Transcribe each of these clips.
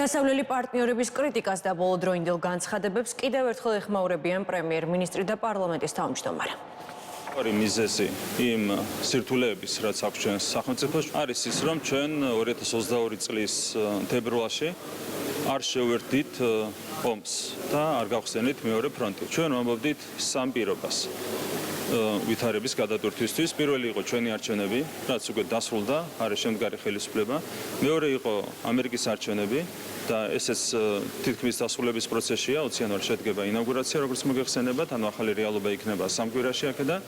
დასავლელი პარტნიორების კრიტიკას და ბოლოდროინდელ განცხადებებს კიდევ ერთხელ ეხმაურებიან პრემიერ-მინისტრი და პარლამენტის თავმჯდომარე. მიზეზი იმ სირთულეების, რაც აქვს ჩვენს სახელმწიფოში, არის ის, რომ ჩვენ 2022 წლის თებერვალში არ შევერთდით ომს და არ გავხსენით მეორე ფრონტი. ჩვენ ვამბობდით სამ პირობას ვითარების გადატვირთვისთვის. პირველი იყო ჩვენი არჩევნები, რაც უკვე დასრულდა, არის შემდგარი ხელისუფლება. მეორე იყო ამერიკის არჩევნები და ესეც თითქმის დასრულების პროცესია, 20 იანვარს შედგება ინაუგურაცია, როგორც მოგეხსენებათ, ანუ ახალი რეალობა იქნება სამკვირაში აქედან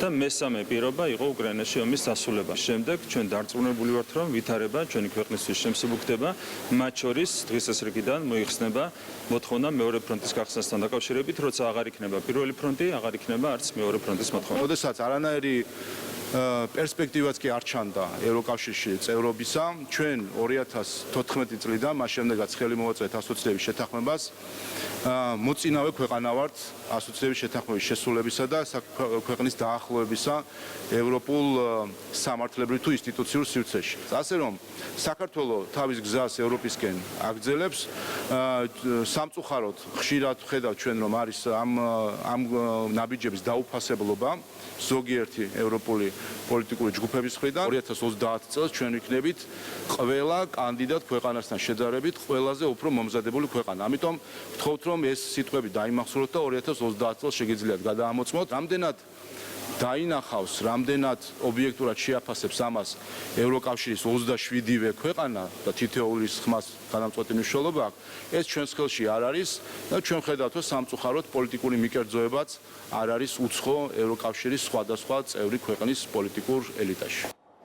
და მესამე პირობა იყო უკრაინაში ომის დასრულება. შემდეგ ჩვენ დარწმუნებული ვართ, რომ ვითარება ჩვენი ქვეყნისთვის შემსუბუქდება, მათ შორის დღესასრიგიდან მოიხსნება მოთხოვნა მეორე ფრონტის გახსნასთან დაკავშირებით, როცა აღარ იქნება პირველი ფრონტი, აღარ იქნება არც მეორე ფრონტის მოთხოვნა. როდესაც არანაირი პერსპექტივაც კი არ ჩანდა ევროკავშირში წევრობისა, ჩვენ 2014 წლიდან მას შემდეგაც ხელი მოვაწვეთ ასოციაციების შეთანხმებას, მოწინავე ქვეყანა ვართ ასოციაციების შეთანხმების შესრულებისა და ქვეყნის დაახლოებისა ევროპულ სამართლებრივ თუ ინსტიტუციურ სივრცეში. ასე რომ საქართველოს თავის გზას ევროპისკენ აგრძელებს, სამწუხაროდ ხშირად ვხედავთ ჩვენ რომ არის ამ ნაბიჯების დაუფასებლობა ზოგიერთი ევროპული პოლიტიკური ჯგუფების მხრიდან. 2030 წელს ჩვენ ვიქნებით ყველა კანდიდატ ქვეყანასთან შედარებით ყველაზე უფრო მომზადებული ქვეყანა. ამიტომ ვთხოვთ რომ ეს სიტყვები დაიმახსოვროთ და 2030 წელს შეგიძლიათ გადაამოწმოთ. რამდენად დაინახავს, რამდენად ობიექტურად შეაფასებს ამას ევროკავშირის 27-ვე ქვეყანა და თითოეულის ხმას განამწყვეტი მნიშვნელობა აქვს, ეს ჩვენს ხელში არ არის და ჩვენ ხედავთ, რომ სამწუხაროდ პოლიტიკური მიკერძოებაც არ არის უცხო ევროკავშირის სხვადასხვა წევრი ქვეყნის პოლიტიკურ ელიტაში.